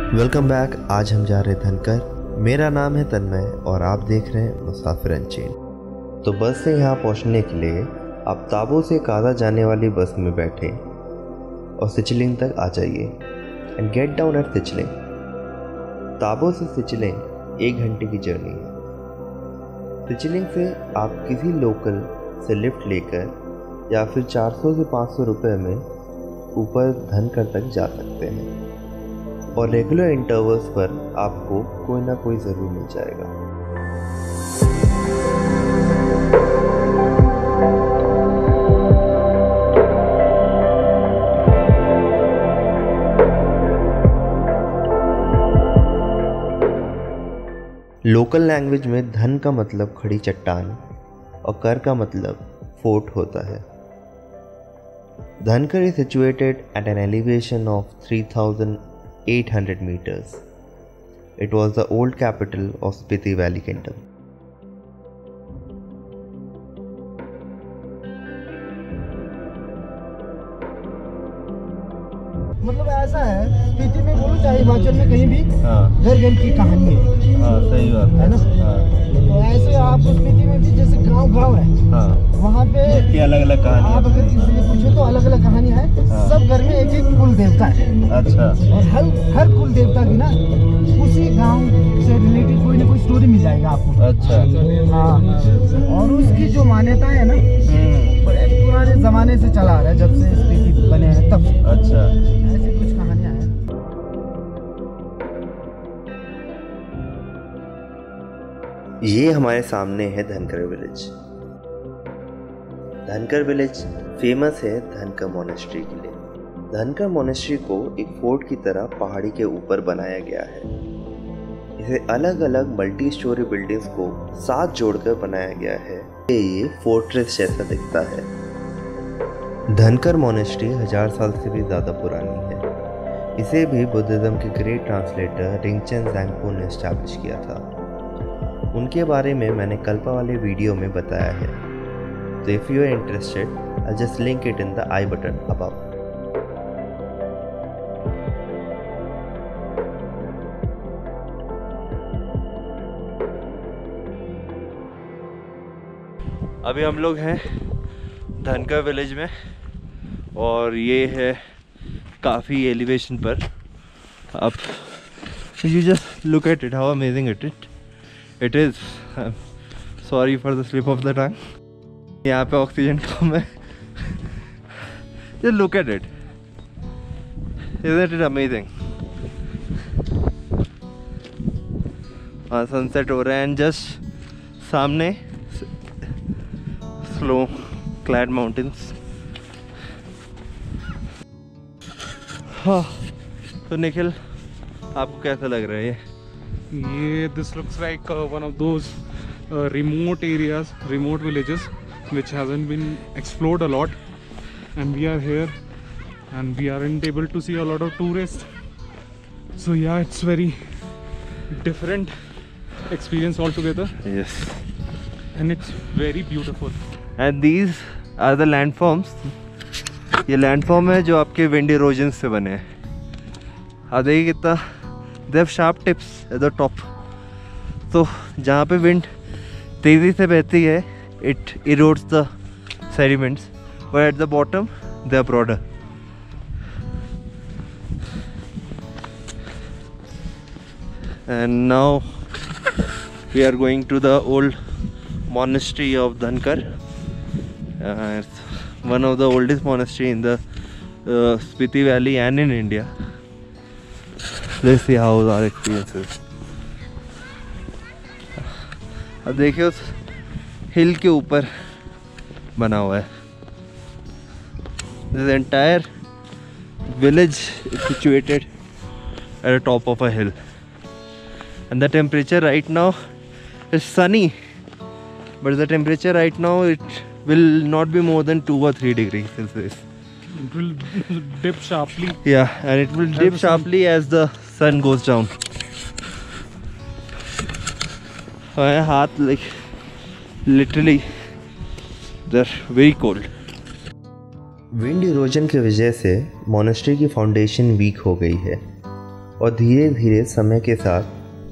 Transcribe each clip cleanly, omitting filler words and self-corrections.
Welcome back. आज हम जा रहे हैं धनकर। मेरा नाम है तन्मय और आप देख रहे हैं मुसाफिर अनचेन। तो बस से यहाँ पहुँचने के लिए आप ताबो से कादा जाने वाली बस में बैठे और सिचलिंग तक आ जाइए and get down at Sichling. Tabo से सिचलिंग 1 घंटे की जर्नी है। सिचलिंग से आप किसी लोकल से लिफ्ट लेकर या फिर 400 से 500 रुपये में ऊपर धनकर तक जा सकते हैं और रेगुलर इंटरवल्स पर आपको कोई ना कोई ज़रूर मिल जाएगा। लोकल लैंग्वेज में धन का मतलब खड़ी चट्टान और कर का मतलब फोर्ट होता है। धनकर is situated at an elevation of 3,800 meters. It was the old capital of Spiti Valley Kingdom. मतलब ऐसा है, स्पीति में बोलो चाहे हिमाचल में कहीं भी घर घर की कहानी है। हाँ सही बात है ना। तो ऐसे आप स्पीति में भी जैसे गांव है, वहाँ पे अलग अलग कहानी। आप अगर किसी से पूछो तो अलग अलग कहानी है। सब घर में एक एक कुल देवता है। अच्छा। और हर कुल देवता की ना उसी गांव से रिलेटेड कोई ना कोई स्टोरी मिल जाएगा आपको। अच्छा। हाँ, और उसकी जो मान्यता है ना, बड़े पुराने जमाने से चला आ रहा है, जब से स्पीति बने हैं तब। अच्छा। ऐसी कुछ कहानियां हैं। ये हमारे सामने है धनकर विलेज। धनकर विलेज फेमस है धनकर मोनेस्ट्री के लिए। धनकर मोनेस्ट्री को एक फोर्ट की तरह पहाड़ी के ऊपर बनाया गया है। इसे अलग अलग मल्टी स्टोरी बिल्डिंग्स को साथ जोड़कर बनाया गया है। ये फोर्ट्रेस जैसा दिखता है। धनकर मोनेस्ट्री 1000 साल से भी ज़्यादा पुरानी है। इसे भी बुद्धिज़्म के ग्रेट ट्रांसलेटर रिंगचेन ज़ांगपो ने एस्टैब्लिश किया था। उनके बारे में मैंने कल्पा वाले वीडियो में बताया है। So if you are interested, I'll just link it in the I button above. अभी हम लोग हैं धनकर विलेज में और ये है काफ़ी एलिवेशन पर। अब you just look at it, how amazing it is. Sorry for the slip of the tongue. यहाँ पे ऑक्सीजन कम है। Just look at it. Isn't it amazing? Sunset हो रहा है एंड जस्ट सामने स्नो क्लैड माउंटेन्स। हाँ, तो निखिल आपको कैसा लग रहा है ये? This looks like one of those remote areas, remote villages which hasn't been explored a lot, and we are here and we aren't able to see a lot of tourists. So yeah, it's very different experience altogether. Yes. And it's very beautiful. And these are the landforms. ये landform है जो आपके wind erosion से बने हैं। आप देखिए कितना they have sharp tips at the top. तो जहाँ पे विंड तेज़ी से बहती है it erodes the sediments, but at the bottom they are broader. And now we are going to the old monastery of Dhankar. It's one of the oldest monastery in the Spiti Valley and in India. Let's see how our experience is. अब देखिए उस हिल के ऊपर बना हुआ है। This entire village is situated at the top of a hill, and the temperature right now is sunny, but the temperature right now it will not be more than 2 or 3 degrees Celsius. It will dip sharply. Yeah, and it will dip sharply as the sun goes down. My heart, like, literally, they're very cold. Wind erosion की वजह से monastery की foundation week हो गई है। और धीरे धीरे समय के साथ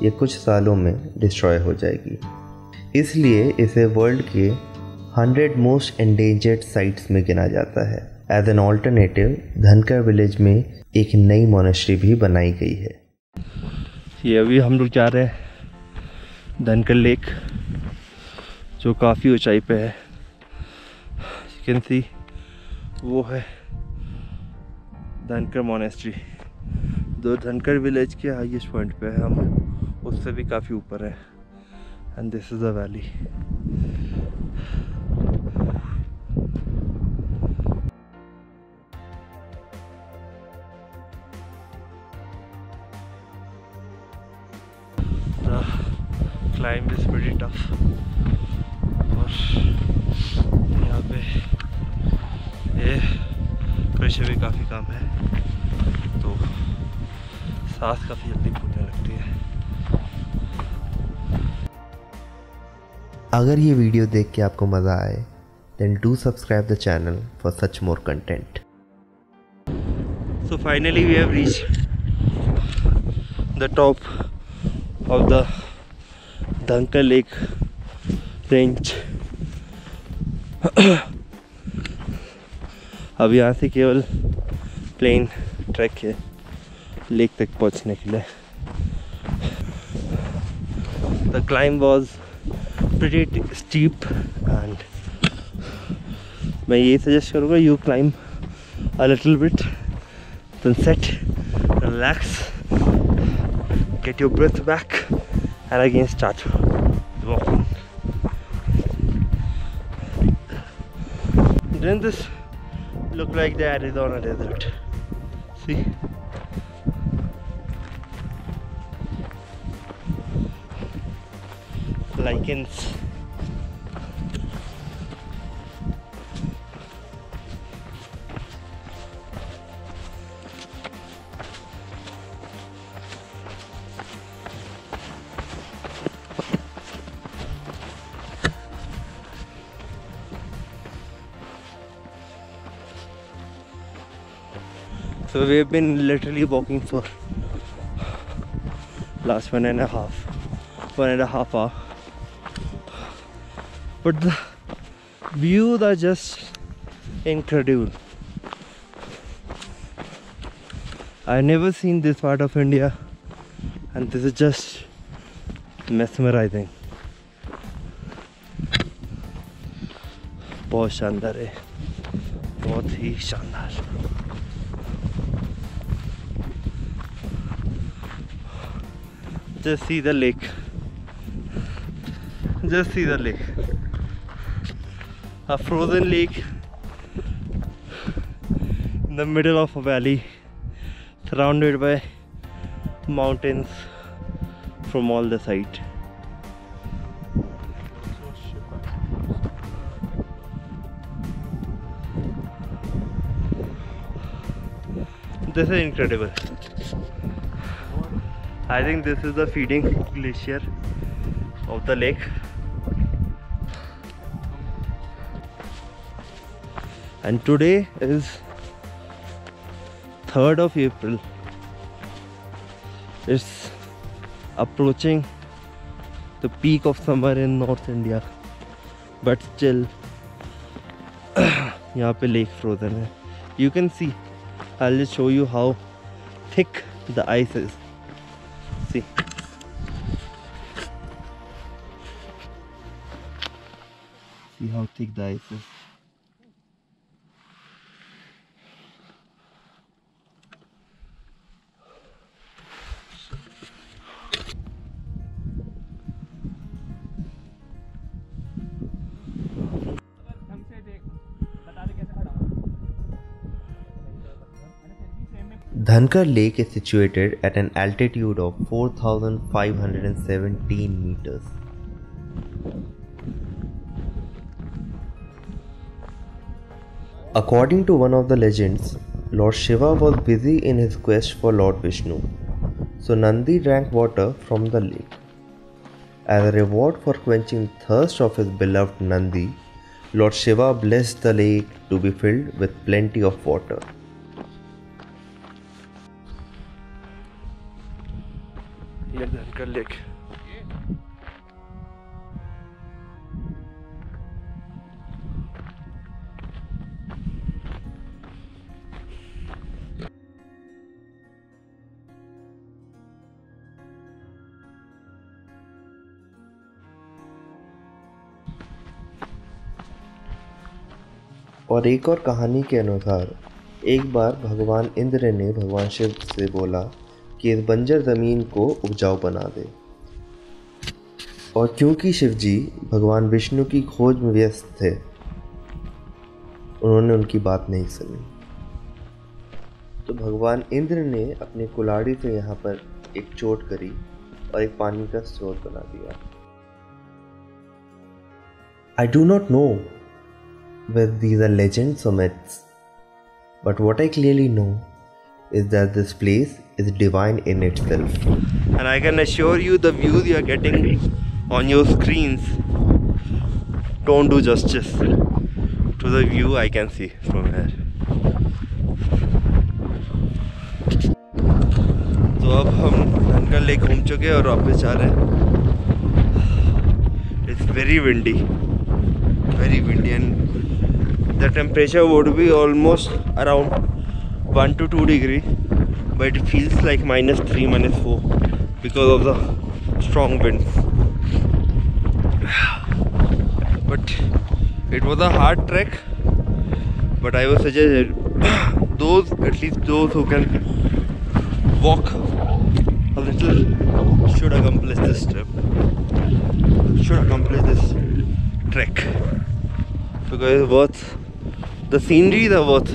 ये कुछ सालों में डिस्ट्रॉय हो जाएगी। इसलिए इसे वर्ल्ड के 100 मोस्ट एंडेंजर्ड साइट्स में गिना जाता है। एज एन ऑल्टरनेटिव धनकर विलेज में एक नई मोनेस्ट्री भी बनाई गई है। ये अभी हम लोग जा रहे हैं धनकर लेक, जो काफ़ी ऊंचाई पे है। यू कैन सी वो है धनकर मोनेस्ट्री, जो धनकर विलेज के हाईएस्ट पॉइंट पे है। हम उससे भी काफ़ी ऊपर है। And this is a valley. Climb is pretty tough और यहाँ पे ये प्रेशर भी काफ़ी कम है, तो सांस काफ़ी जल्दी फूलने लगती है। अगर ये वीडियो देख के आपको मज़ा आए then do subscribe the channel for such more content. So finally we have reached the top of the Dhankar Lake range. अब यहाँ से केवल प्लेन ट्रैक है लेक तक पहुँचने के लिए। The climb was pretty steep and मैं ये सजेस्ट करूँगा you climb a little bit, then sit, relax, get your breath back and again start walking. Didn't this look like the Arizona desert? See? Lichens. So we've been literally walking for last 1.5 hours. But the views are just incredible. I've never seen this part of India and this is just mesmerizing. बहुत शानदार है, बहुत ही शानदार। Just see the lake. Just see the lake. A frozen lake in the middle of a valley, surrounded by mountains from all the sides. This is incredible. I think this is the feeding glacier of the lake. And today is 3rd of April. It's approaching the peak of summer in North India, but still यहाँ पे lake frozen है. You can see, I'll just show you how thick the ice is. See. See how thick the ice is. Dhankar Lake is situated at an altitude of 4,517 meters. According to one of the legends, Lord Shiva was busy in his quest for Lord Vishnu, so Nandi drank water from the lake. As a reward for quenching thirst of his beloved Nandi, Lord Shiva blessed the lake to be filled with plenty of water. ये धनकर lake. और एक और कहानी के अनुसार एक बार भगवान इंद्र ने भगवान शिव से बोला कि इस बंजर ज़मीन को उपजाऊ बना दे, और क्योंकि शिव जी भगवान विष्णु की खोज में व्यस्त थे, उन्होंने उनकी बात नहीं सुनी। तो भगवान इंद्र ने अपनी कुल्हाड़ी से यहाँ पर एक चोट करी और एक पानी का स्रोत बना दिया। I do not know whether these are legends or myths, but what I clearly know is that this place is divine in itself. And I can assure you the views you are getting on your screens don't do justice to the view I can see from here. तो अब हम धनकर lake घूम चुके हैं और वापस जा रहे हैं। It's very windy and the temperature would be almost around 1 to 2 degrees, but it feels like -3, -4 because of the strong winds. But it was a hard trek, but I would suggest at least those who can walk a little should accomplish this trek, because it's worth, the sceneries are worth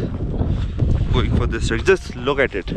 going for this trek. Just look at it.